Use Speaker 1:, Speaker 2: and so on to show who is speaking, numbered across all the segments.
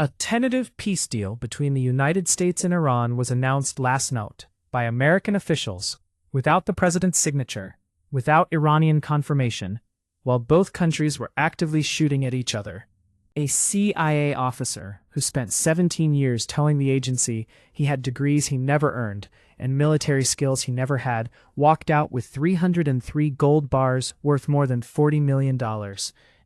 Speaker 1: A tentative peace deal between the United States and Iran was announced last night by American officials, without the president's signature, without Iranian confirmation, while both countries were actively shooting at each other. A CIA officer who spent 17 years telling the agency he had degrees he never earned and military skills he never had walked out with 303 gold bars worth more than $40 million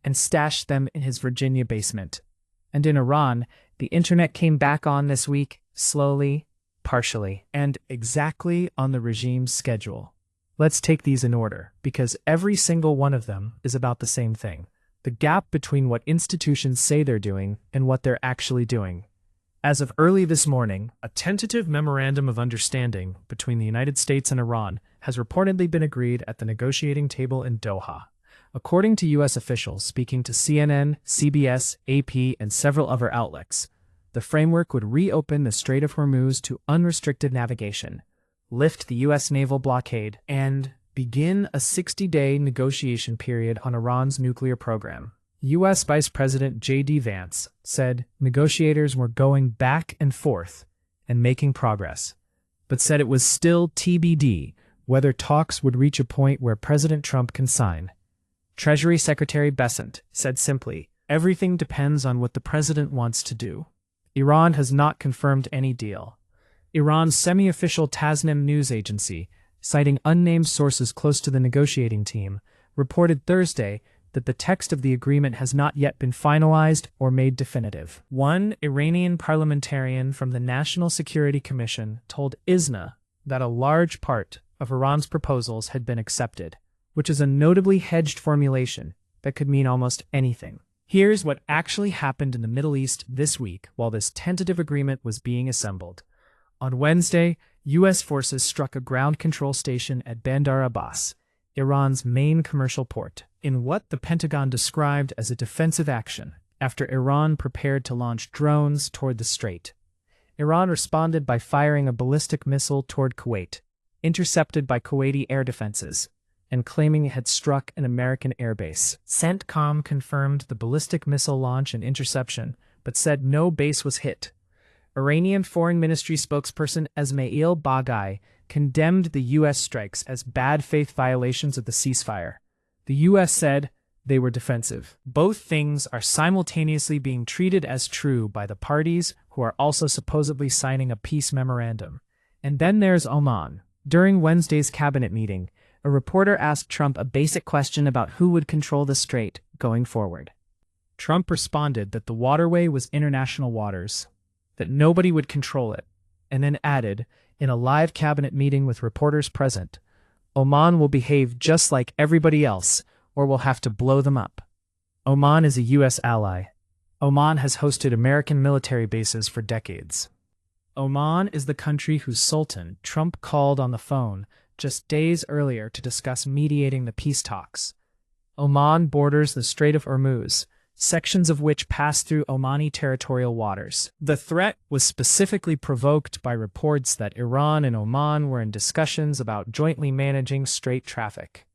Speaker 1: and stashed them in his Virginia basement. And in Iran, the internet came back on this week, slowly, partially, and exactly on the regime's schedule. Let's take these in order, because every single one of them is about the same thing. The gap between what institutions say they're doing and what they're actually doing. As of early this morning, a tentative memorandum of understanding between the United States and Iran has reportedly been agreed at the negotiating table in Doha. According to U.S. officials speaking to CNN, CBS, AP, and several other outlets, the framework would reopen the Strait of Hormuz to unrestricted navigation, lift the U.S. naval blockade, and begin a 60-day negotiation period on Iran's nuclear program. U.S. Vice President J.D. Vance said negotiators were going back and forth and making progress, but said it was still TBD whether talks would reach a point where President Trump can sign. Treasury Secretary Bessent said simply, "Everything depends on what the president wants to do." Iran has not confirmed any deal. Iran's semi-official Tasnim news agency, citing unnamed sources close to the negotiating team, reported Thursday that the text of the agreement has not yet been finalized or made definitive. One Iranian parliamentarian from the National Security Commission told ISNA that a large part of Iran's proposals had been accepted, which is a notably hedged formulation that could mean almost anything. Here's what actually happened in the Middle East this week while this tentative agreement was being assembled. On Wednesday, U.S. forces struck a ground control station at Bandar Abbas, Iran's main commercial port, in what the Pentagon described as a defensive action after Iran prepared to launch drones toward the strait. Iran responded by firing a ballistic missile toward Kuwait, intercepted by Kuwaiti air defenses, and claiming it had struck an American airbase. CENTCOM confirmed the ballistic missile launch and interception, but said no base was hit. Iranian Foreign Ministry spokesperson Esmail Baghai condemned the U.S. strikes as bad faith violations of the ceasefire. The U.S. said they were defensive. Both things are simultaneously being treated as true by the parties who are also supposedly signing a peace memorandum. And then there's Oman. During Wednesday's cabinet meeting, a reporter asked Trump a basic question about who would control the strait going forward. Trump responded that the waterway was international waters, that nobody would control it, and then added, in a live cabinet meeting with reporters present, Oman will behave just like everybody else, or we'll have to blow them up. Oman is a U.S. ally. Oman has hosted American military bases for decades. Oman is the country whose sultan Trump called on the phone just days earlier to discuss mediating the peace talks. Oman borders the Strait of Hormuz, sections of which pass through Omani territorial waters. The threat was specifically provoked by reports that Iran and Oman were in discussions about jointly managing strait traffic,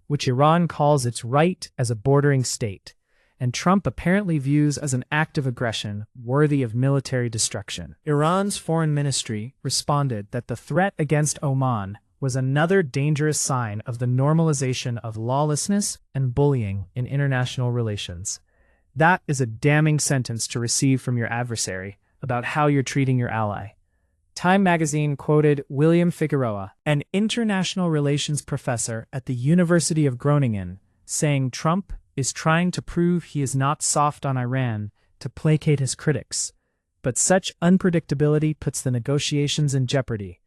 Speaker 1: which Iran calls its right as a bordering state, and Trump apparently views as an act of aggression worthy of military destruction. Iran's foreign ministry responded that the threat against Oman was another dangerous sign of the normalization of lawlessness and bullying in international relations. That is a damning sentence to receive from your adversary about how you're treating your ally. Time magazine quoted William Figueroa, an international relations professor at the University of Groningen, saying Trump is trying to prove he is not soft on Iran to placate his critics, but such unpredictability puts the negotiations in jeopardy.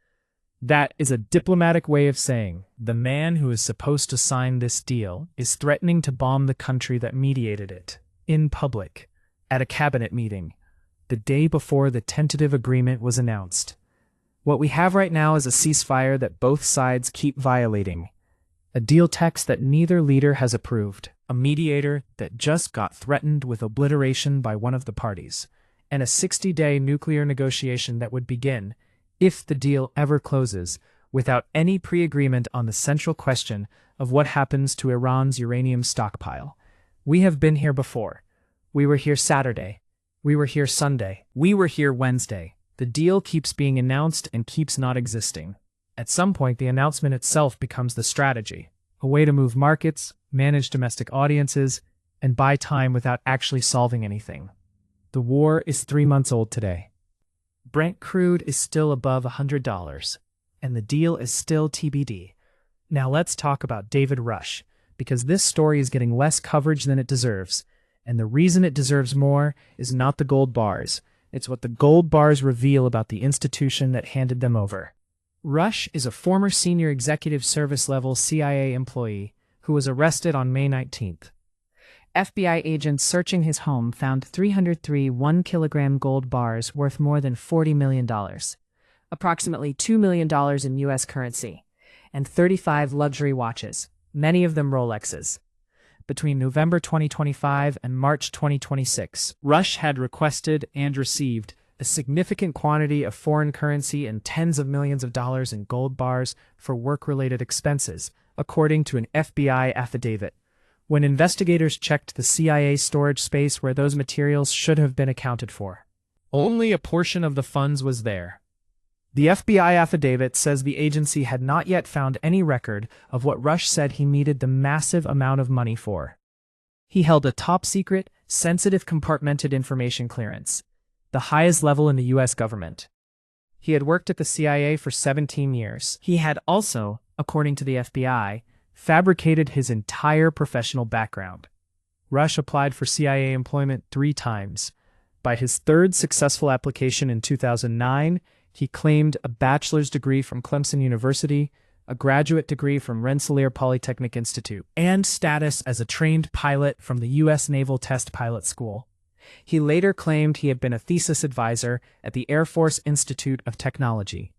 Speaker 1: That is a diplomatic way of saying the man who is supposed to sign this deal is threatening to bomb the country that mediated it. In public, at a cabinet meeting, the day before the tentative agreement was announced. What we have right now is a ceasefire that both sides keep violating, a deal text that neither leader has approved, a mediator that just got threatened with obliteration by one of the parties, and a 60-day nuclear negotiation that would begin, if the deal ever closes, without any pre-agreement on the central question of what happens to Iran's uranium stockpile. We have been here before. We were here Saturday, We were here Sunday. We were here Wednesday. The deal keeps being announced and keeps not existing. At some point, the announcement itself becomes the strategy, a way to move markets, manage domestic audiences, and buy time without actually solving anything. The war is 3 months old today. Brent crude is still above $100, and the deal is still TBD. Now let's talk about David Rush, because this story is getting less coverage than it deserves, and the reason it deserves more is not the gold bars. It's what the gold bars reveal about the institution that handed them over. Rush is a former senior executive service-level CIA employee who was arrested on May 19th.
Speaker 2: FBI agents searching his home found 303 1-kilogram gold bars worth more than $40 million, approximately $2 million in U.S. currency, and 35 luxury watches, many of them Rolexes.
Speaker 1: Between November 2025 and March 2026, Rush had requested and received a significant quantity of foreign currency and tens of millions of dollars in gold bars for work-related expenses, according to an FBI affidavit. When investigators checked the CIA storage space where those materials should have been accounted for, only a portion of the funds was there. The FBI affidavit says the agency had not yet found any record of what Rush said he needed the massive amount of money for. He held a top-secret, sensitive compartmented information clearance, the highest level in the U.S. government. He had worked at the CIA for 17 years. He had also, according to the FBI, fabricated his entire professional background. Rush applied for CIA employment 3 times. By his 3rd successful application in 2009, he claimed a bachelor's degree from Clemson University, a graduate degree from Rensselaer Polytechnic Institute, and status as a trained pilot from the U.S. Naval Test Pilot School. He later claimed he had been a thesis advisor at the Air Force Institute of Technology.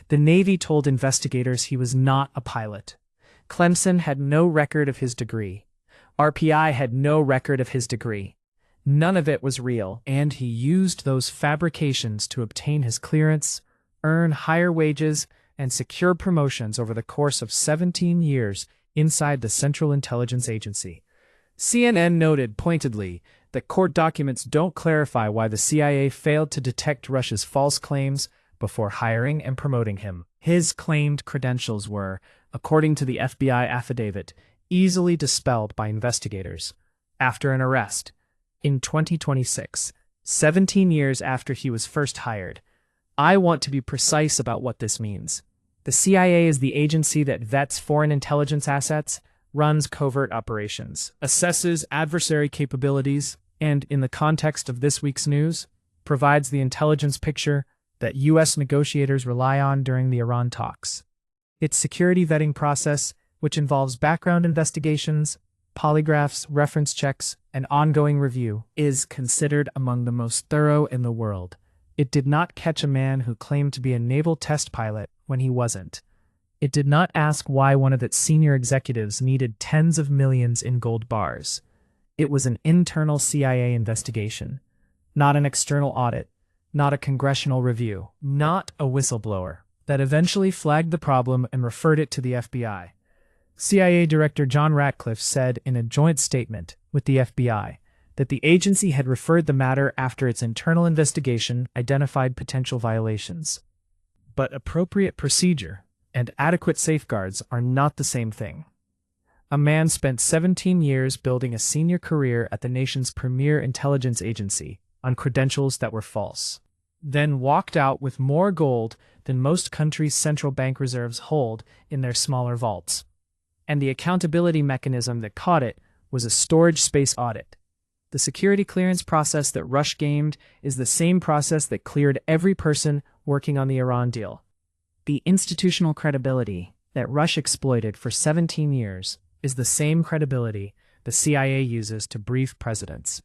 Speaker 1: The Navy told investigators he was not a pilot. Clemson had no record of his degree. RPI had no record of his degree. None of it was real, and he used those fabrications to obtain his clearance, earn higher wages, and secure promotions over the course of 17 years inside the Central Intelligence Agency. CNN noted pointedly that court documents don't clarify why the CIA failed to detect Rush's false claims before hiring and promoting him. His claimed credentials were, according to the FBI affidavit, easily dispelled by investigators after an arrest. In 2026, 17 years after he was first hired. I want to be precise about what this means. The CIA is the agency that vets foreign intelligence assets, runs covert operations, assesses adversary capabilities, and, in the context of this week's news, provides the intelligence picture that U.S. negotiators rely on during the Iran talks. Its security vetting process, which involves background investigations, polygraphs, reference checks, and ongoing review, is considered among the most thorough in the world. It did not catch a man who claimed to be a naval test pilot when he wasn't. It did not ask why one of its senior executives needed tens of millions in gold bars. It was an internal CIA investigation, not an external audit, not a congressional review, not a whistleblower, that eventually flagged the problem and referred it to the FBI. CIA Director John Ratcliffe said in a joint statement with the FBI that the agency had referred the matter after its internal investigation identified potential violations. But appropriate procedure and adequate safeguards are not the same thing. A man spent 17 years building a senior career at the nation's premier intelligence agency on credentials that were false, then walked out with more gold than most countries' central bank reserves hold in their smaller vaults. And the accountability mechanism that caught it was a storage space audit. The security clearance process that Rush gamed is the same process that cleared every person working on the Iran deal. The institutional credibility that Rush exploited for 17 years is the same credibility the CIA uses to brief presidents.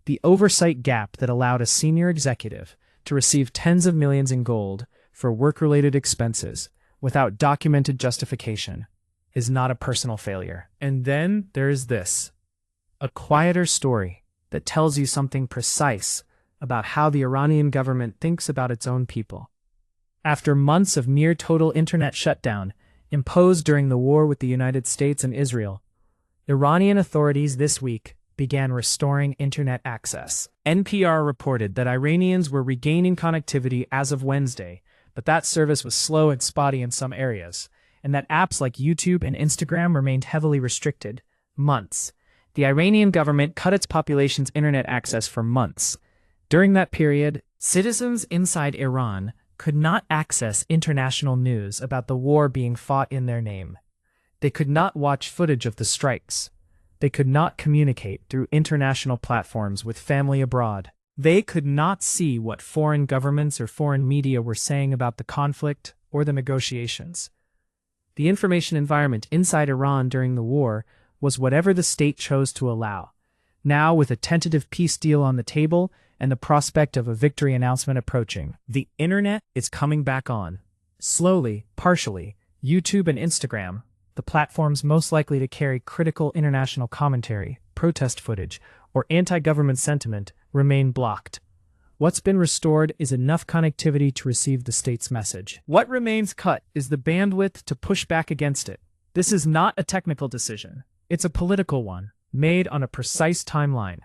Speaker 1: The oversight gap that allowed a senior executive to receive tens of millions in gold for work-related expenses without documented justification is not a personal failure. And then there is this, a quieter story that tells you something precise about how the Iranian government thinks about its own people. After months of near total internet shutdown imposed during the war with the United States and Israel, Iranian authorities this week began restoring internet access. NPR reported that Iranians were regaining connectivity as of Wednesday, but that service was slow and spotty in some areas, and that apps like YouTube and Instagram remained heavily restricted. Months. The Iranian government cut its population's internet access for months. During that period, citizens inside Iran could not access international news about the war being fought in their name. They could not watch footage of the strikes. They could not communicate through international platforms with family abroad. They could not see what foreign governments or foreign media were saying about the conflict or the negotiations. The information environment inside Iran during the war was whatever the state chose to allow. Now, with a tentative peace deal on the table and the prospect of a victory announcement approaching, the internet is coming back on. Slowly, partially, YouTube and Instagram, the platforms most likely to carry critical international commentary, protest footage, or anti-government sentiment, remain blocked. What's been restored is enough connectivity to receive the state's message. What remains cut is the bandwidth to push back against it. This is not a technical decision. It's a political one, made on a precise timeline.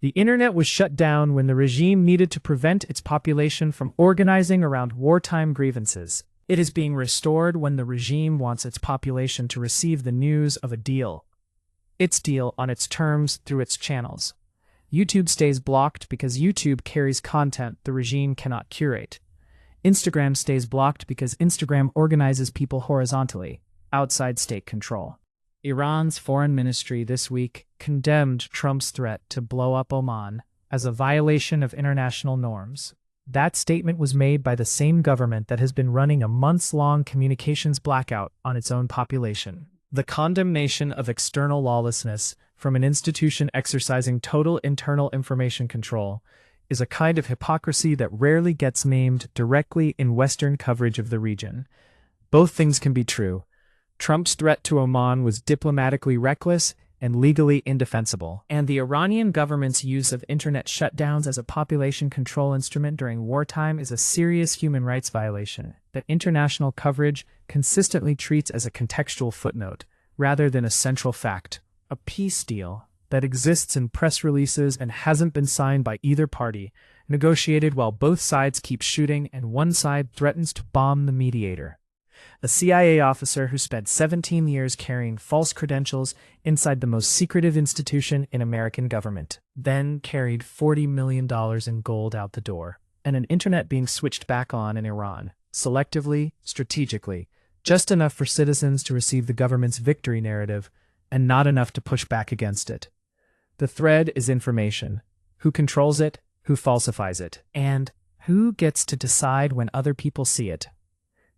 Speaker 1: The internet was shut down when the regime needed to prevent its population from organizing around wartime grievances. It is being restored when the regime wants its population to receive the news of a deal. Its deal on its terms through its channels. YouTube stays blocked because YouTube carries content the regime cannot curate. Instagram stays blocked because Instagram organizes people horizontally, outside state control. Iran's foreign ministry this week condemned Trump's threat to blow up Oman as a violation of international norms. That statement was made by the same government that has been running a months-long communications blackout on its own population. The condemnation of external lawlessness from an institution exercising total internal information control is a kind of hypocrisy that rarely gets named directly in Western coverage of the region. Both things can be true. Trump's threat to Oman was diplomatically reckless and legally indefensible, and the Iranian government's use of internet shutdowns as a population control instrument during wartime is a serious human rights violation that international coverage consistently treats as a contextual footnote, rather than a central fact. A peace deal that exists in press releases and hasn't been signed by either party, negotiated while both sides keep shooting and one side threatens to bomb the mediator. A CIA officer who spent 17 years carrying false credentials inside the most secretive institution in American government, then carried $40 million in gold out the door, and an internet being switched back on in Iran, selectively, strategically, just enough for citizens to receive the government's victory narrative, and not enough to push back against it. The thread is information. Who controls it? Who falsifies it? And who gets to decide when other people see it?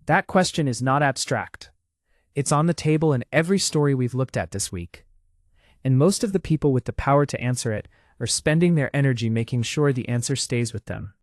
Speaker 1: That question is not abstract. It's on the table in every story we've looked at this week. And most of the people with the power to answer it are spending their energy making sure the answer stays with them.